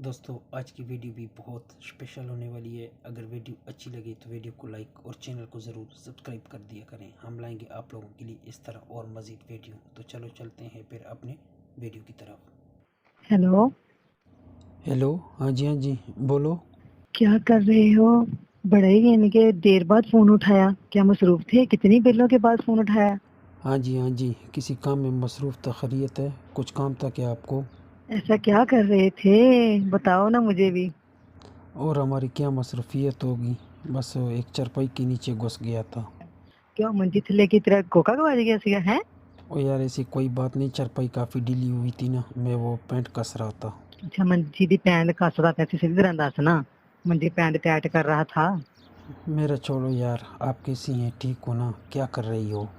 दोस्तों आज की वीडियो भी बहुत स्पेशल होने वाली है। अगर वीडियो अच्छी लगे तो वीडियो को लाइक और चैनल को ज़रूर सब्सक्राइब कर दिया करें। हम लाएंगे आप लोगों के लिए इस तरह और मज़ीद वीडियो। तो चलो चलते हैं फिर अपने वीडियो की तरफ। हेलो। हेलो, हाँ जी बोलो। क्या कर रहे हो? बड़ा ही यानी कि देर बाद फोन उठाया, क्या मसरूफ थे? कितनी बेलों के बाद फोन उठाया? हाँ जी, किसी काम में मसरूफ़ था। खैरियत है? कुछ काम था क्या आपको? ऐसा क्या कर रहे थे, बताओ ना मुझे भी। और हमारी क्या मसरूफियत होगी, बस एक चारपाई के नीचे घुस गया था। क्यों मंजी थल्ले की तरह कोका गवाज गया सीगा है? और यार ऐसी कोई बात नहीं, चारपाई काफ़ी ढीली हुई थी ना, मैं वो पैंट कस रहा था। अच्छा, मंजी दी पैंट कसदा पिया सी, सीधी तरह दस ना। मंजी पैंट टाइट कर रहा था। मेरा छोड़ो यार, आप कैसी हैं? ठीक हो ना? क्या कर रही हो?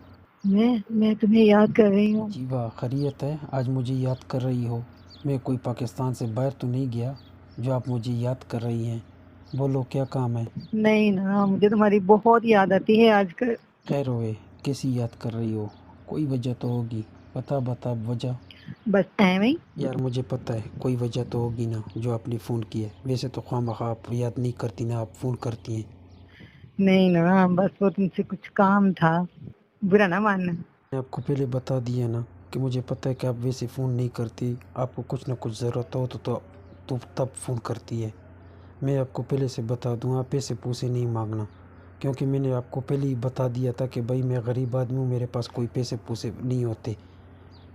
मैं तुम्हें याद कर रही हूँ। जी वाह, खैरियत है? आज मुझे याद कर रही हो? मैं कोई पाकिस्तान से बाहर तो नहीं गया जो आप मुझे याद कर रही हैं? बोलो क्या काम है? नहीं ना, मुझे तुम्हारी बहुत याद आती है आजकल। खैर होए, कैसी याद कर रही हो? कोई वजह तो होगी, बता वजह। बस ऐਵੇਂ ही। यार मुझे पता है कोई वजह तो होगी ना जो आपने फ़ोन किया है। वैसे तो ख्वामख़्वाह आप याद नहीं करती ना, आप फ़ोन करती हैं। नहीं ना, बस वो तुमसे कुछ काम था, बुरा ना मानना। मैंने आपको पहले बता दिया ना कि मुझे पता है कि आप वैसे फ़ोन नहीं करती, आपको कुछ ना कुछ ज़रूरत हो तो तब फ़ोन करती है। मैं आपको पहले से बता दूँ, आप पैसे पूसे नहीं मांगना, क्योंकि मैंने आपको पहले ही बता दिया था कि भाई मैं गरीब आदमी हूँ, मेरे पास कोई पैसे पूसे नहीं होते।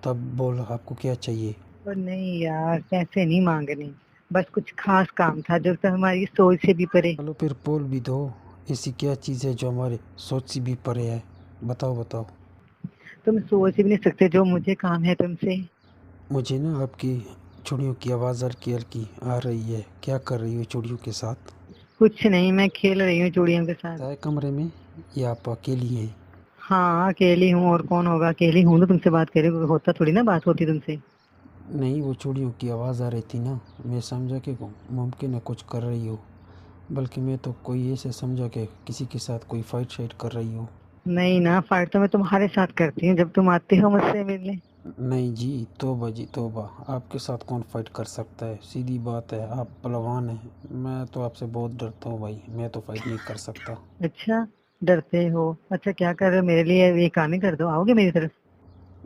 तब बोल आपको क्या चाहिए? और नहीं यार, पैसे नहीं मांगने, बस कुछ खास काम था जो तो हमारी सोच से भी परे। चलो फिर बोल भी दो, ऐसी क्या चीज़ है जो हमारे सोच से भी परे है? बताओ। तुम सोच भी नहीं सकते जो मुझे काम है तुमसे। मुझे ना आपकी चूड़ियों की आवाज़ हल्की हल्की आ रही है। क्या कर रही हो चूड़ियों के साथ? कुछ नहीं, मैं खेल रही हूँ चूड़ियों के साथ। है कमरे में या आप अकेली हैं? हाँ अकेली हूँ, और कौन होगा, अकेली हूँ तो तुमसे बात करे, होता थोड़ी ना बात होती तुमसे। नहीं, वो चूड़ियों की आवाज़ आ रही थी ना, मैं समझा कि मुमकिन है कुछ कर रही हो, बल्कि मैं तो कोई ऐसे समझा कि किसी के साथ कोई फाइट शाइट कर रही हो। नहीं ना, फाइट तो मैं तुम्हारे साथ करती हूँ जब तुम आते हो मुझसे मिलने। नहीं जी तौबा, आपके साथ कौन फाइट कर सकता है? सीधी बात है, आप पहलवान हैं, मैं तो आपसे बहुत डरता हूँ भाई, मैं तो फाइट नहीं कर सकता। अच्छा, डरते हो? अच्छा क्या कर रहे हो, मेरे लिए ये काम ही कर दो, आओगे मेरी तरफ?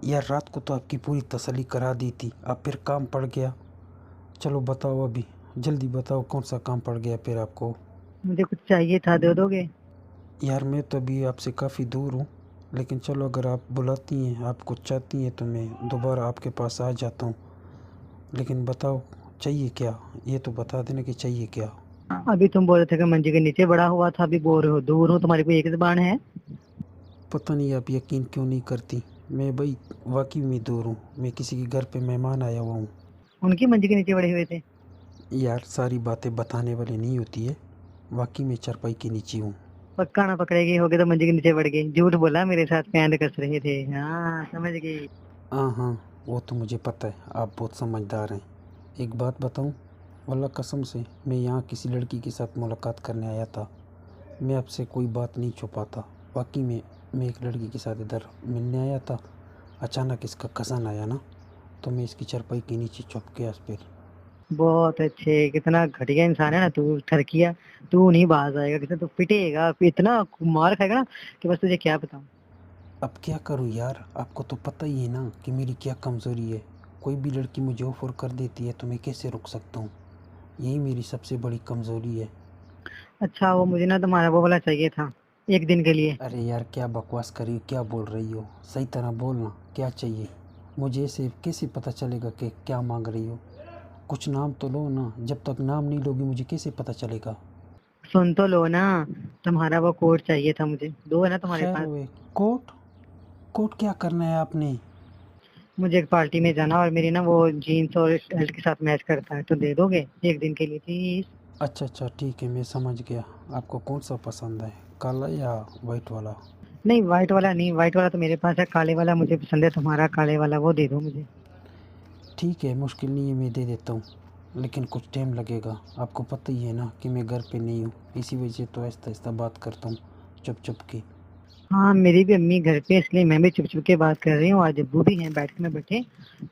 यार रात को तो आपकी पूरी तसल्ली करा दी थी, अब फिर काम पड़ गया। चलो बताओ, अभी जल्दी बताओ कौन सा काम पड़ गया फिर आपको? मुझे कुछ चाहिए था, दे दोगे? यार मैं तो अभी आपसे काफ़ी दूर हूँ, लेकिन चलो अगर आप बुलाती हैं, आप कुछ चाहती हैं तो मैं दोबारा आपके पास आ जाता हूँ। लेकिन बताओ चाहिए क्या, ये तो बता देना कि चाहिए क्या। अभी तुम बोल रहे थे कि मंजी के नीचे बड़ा हुआ था, अभी बोल रहे हो दूर हूँ, तुम्हारी कोई एक ज़बान है? पता नहीं आप यकीन क्यों नहीं करती, मैं भाई वाकई में दूर हूँ, मैं किसी के घर पे मेहमान आया हुआ हूँ। उनकी मंजी के नीचे बड़े हुए थे? यार सारी बातें बताने वाली नहीं होती है, वाकई में चारपाई के नीचे हूँ। पक्का ना पकड़े गए होगे तो मंजी के नीचे बढ़ गए, झूठ बोला मेरे साथ पैंट कस रहे थे। हाँ समझ गई। हाँ, वो तो मुझे पता है, आप बहुत समझदार हैं। एक बात बताऊँ, वल्लाह कसम से मैं यहाँ किसी लड़की के साथ मुलाकात करने आया था। मैं आपसे कोई बात नहीं छुपाता, वाकई में मैं एक लड़की के साथ इधर मिलने आया था। अचानक इसका कज़न आया ना, तो मैं इसकी चारपाई के नीचे छुप गया फिर। बहुत अच्छे, कितना घटिया इंसान है ना तू, ठरकिया। तू नहीं बाज आएगा, कितना तू पिटेगा, इतना मार खाएगा ना कि बस तुझे क्या बताऊं। अब क्या करूँ यार, आपको तो पता ही है ना कि मेरी क्या कमज़ोरी है। कोई भी लड़की मुझे ऑफ़र कर देती है तो मैं कैसे रुक सकता हूँ? यही मेरी सबसे बड़ी कमज़ोरी है। अच्छा, वो मुझे ना तुम्हारा वो वाला चाहिए था, एक दिन के लिए। अरे यार क्या बकवास कर रही हो, क्या बोल रही हो? सही तरह बोलना, क्या चाहिए? मुझे ऐसे कैसे पता चलेगा कि क्या मांग रही हो? कुछ नाम तो लो ना, जब तक नाम नहीं लोगी मुझे कैसे पता चलेगा? सुन तो लो ना, तुम्हारा वो कोट चाहिए था मुझे, दो है ना तुम्हारे खैर पास? हुए, कोट? कोट क्या करना है आपने? मुझे एक पार्टी में जाना, और मेरी ना वो जीन्स और शर्ट के साथ मैच करता है, तो दे दोगे एक दिन के लिए प्लीज? अच्छा ठीक है, मैं समझ गया। आपको कौन सा पसंद है, काला या वाइट वाला? नहीं व्हाइट वाला नहीं, व्हाइट वाला तो मेरे पास है, काले वाला मुझे पसंद है तुम्हारा, काले वाला वो दे दो मुझे। ठीक है, मुश्किल नहीं है, मैं दे देता हूँ, लेकिन कुछ टाइम लगेगा। आपको पता ही है ना कि मैं घर पे नहीं हूँ, इसी वजह से तो आहिस्ता आहिस्ता बात करता हूँ, चुप चुप के। हाँ, मेरी भी अम्मी घर पे, इसलिए मैं भी चुप-चुप के बात कर रही हूँ। आज अब्बू भी हैं बैठक में बैठे,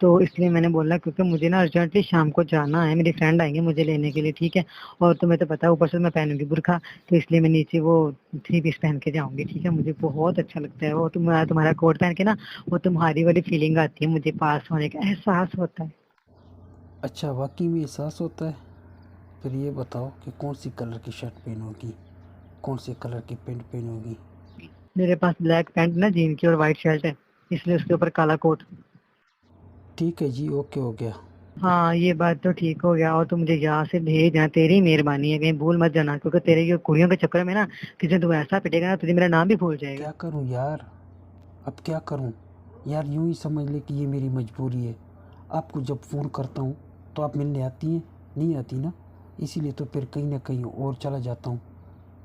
तो इसलिए मैंने बोला क्योंकि मुझे ना अर्जेंटली शाम को जाना है, मेरे फ्रेंड आएँगे मुझे लेने के लिए, ठीक है? और तुम्हें तो पता है ऊपर से मैं पहनूँगी बुर्का, तो इसलिए मैं नीचे वो थ्री पीस पहन के जाऊँगी, ठीक है? मुझे बहुत अच्छा लगता है वो तुम्हारा कोट पहन के ना, वो तुम्हारी वाली फीलिंग आती है, मुझे पास होने का एहसास होता है। अच्छा, वाक़ई में एहसास होता है? फिर ये बताओ कि कौन सी कलर की शर्ट पहनोगी? कौन से कलर की पैंट पहनोगी? मेरे पास ब्लैक पैंट ना जीन की और व्हाइट शर्ट है, इसलिए उसके ऊपर काला कोट। ठीक है जी, ओके हो गया। हाँ, ये बात तो ठीक हो गया और तू मुझे यहाँ से भेज ना, तेरी मेहरबानी है, कहीं भूल मत जाना क्योंकि तेरे ये कुड़ियों के चक्कर में ना किसी दिन तू ऐसा पिटेगा ना तुझे मेरा नाम भी भूल जाएगा। क्या करूं यार, अब क्या करूं यार, यूं ही समझ ले कि ये मेरी मजबूरी है। आपको जब फ़ोन करता हूं तो आप मिलने आती हैं? नहीं आती ना, इसीलिए तो फिर कहीं ना कहीं और चला जाता हूं।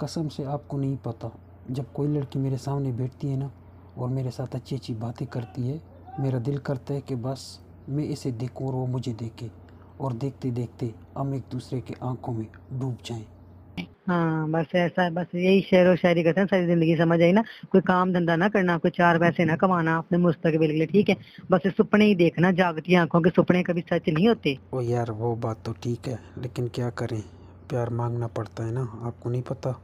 कसम से आपको नहीं पता, जब कोई लड़की मेरे सामने बैठती है ना और मेरे साथ अच्छी अच्छी बातें करती है, मेरा दिल करता है कि बस मैं इसे देखूं और वो मुझे देखे, और देखते देखते हम एक दूसरे के आंखों में डूब जाएं। हाँ, बस ऐसा, बस यही शेर और शायरी करते हैं सारी जिंदगी, समझ आई ना? कोई काम धंधा ना करना, कोई चार पैसे ना कमाना अपने मुस्तकबिल के लिए, ठीक है? बस ये सपने ही देखना, जागती आंखों के सपने कभी सच नहीं होते। ओ यार, वो बात तो ठीक है, लेकिन क्या करें, प्यार मांगना पड़ता है ना, आपको नहीं पता?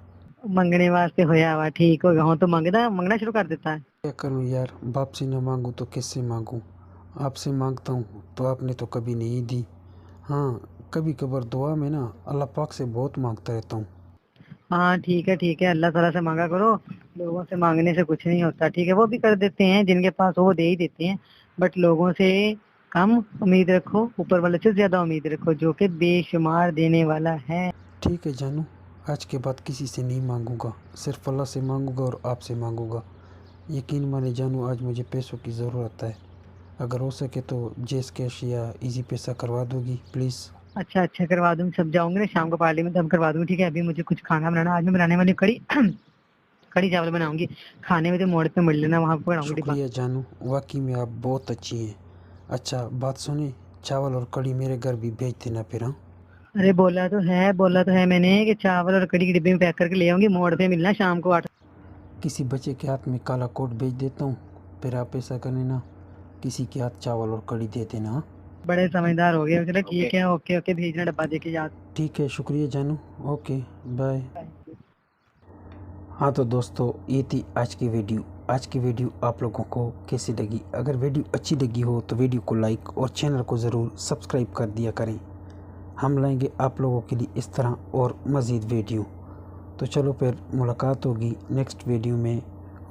मंगने वास्ते होया हुआ ठीक हो गया हूँ तो मांगना मांगना शुरू कर देता है। क्या करूं यार, बाप से ना मांगूं तो किससे मांगूं? आपसे मांगता हूं तो आपने तो कभी नहीं दी। हाँ, कभी कभार दुआ में ना अल्लाह पाक से बहुत मांगता रहता हूँ। हाँ ठीक है, अल्लाह ताला से मांगा करो, लोगों से मांगने से कुछ नहीं होता, ठीक है? वो भी कर देते हैं, जिनके पास हो वो दे ही देते हैं, बट लोगों से कम उम्मीद रखो, ऊपर वाले से ज्यादा उम्मीद रखो जो कि बेशुमार देने वाला है। ठीक है जानू, आज के बाद किसी से नहीं मांगूंगा, सिर्फ अल्लाह से मांगूंगा और आपसे मांगूंगा। यकीन माने जानू, आज मुझे पैसों की ज़रूरत है। अगर हो सके तो जेस कैश या इजी पैसा करवा दोगी प्लीज़? अच्छा अच्छा, करवा दूंगी, सब जाऊंगी ना शाम को पार्टी में तब करवा दूंगी, ठीक है? अभी मुझे कुछ खाना बनाना, आज मैं बनाने वाली हूँ कड़ी कड़ी चावल बनाऊंगी, खाने में तो मोड़ पे मिल लेना, वहां पर बनाऊंगी डिब्बा। शुक्रिया जानू, वाकई में आप बहुत अच्छी हैं। अच्छा बात सुने, चावल और कड़ी मेरे घर भी भेज देना फिर। हाँ, अरे बोला तो है मैंने कि चावल और कड़ी के डिब्बे में पैक करके ले आऊंगी, मोड़ पे मिलना शाम को 8। किसी बच्चे के हाथ में काला कोट भेज देता हूँ, फिर आप ऐसा करने ना, किसी के हाथ चावल और कड़ी दे देना। हाँ? बड़े समझदार हो गए, चलो ठीक है, ओके ओके, भेजना डब्बा देके याद। ठीक है, शुक्रिया जानू, ओके, बाय। हाँ तो दोस्तों, ये थी आज की वीडियो। आज की वीडियो आप लोगों को कैसी लगी? अगर वीडियो अच्छी लगी हो तो वीडियो को लाइक और चैनल को ज़रूर सब्सक्राइब कर दिया करें। हम लाएंगे आप लोगों के लिए इस तरह और मज़ीद वीडियो। तो चलो फिर मुलाकात होगी नेक्स्ट वीडियो में।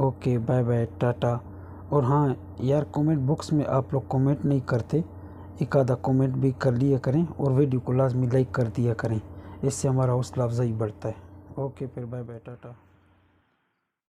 ओके, बाय बाय, टाटा। और हाँ यार, कमेंट बॉक्स में आप लोग कमेंट नहीं करते, एक आधा कमेंट भी कर लिया करें और वीडियो को लाजमी लाइक कर दिया करें, इससे हमारा हौसला अफजाई बढ़ता है। ओके फिर, बाय बाय, टाटा।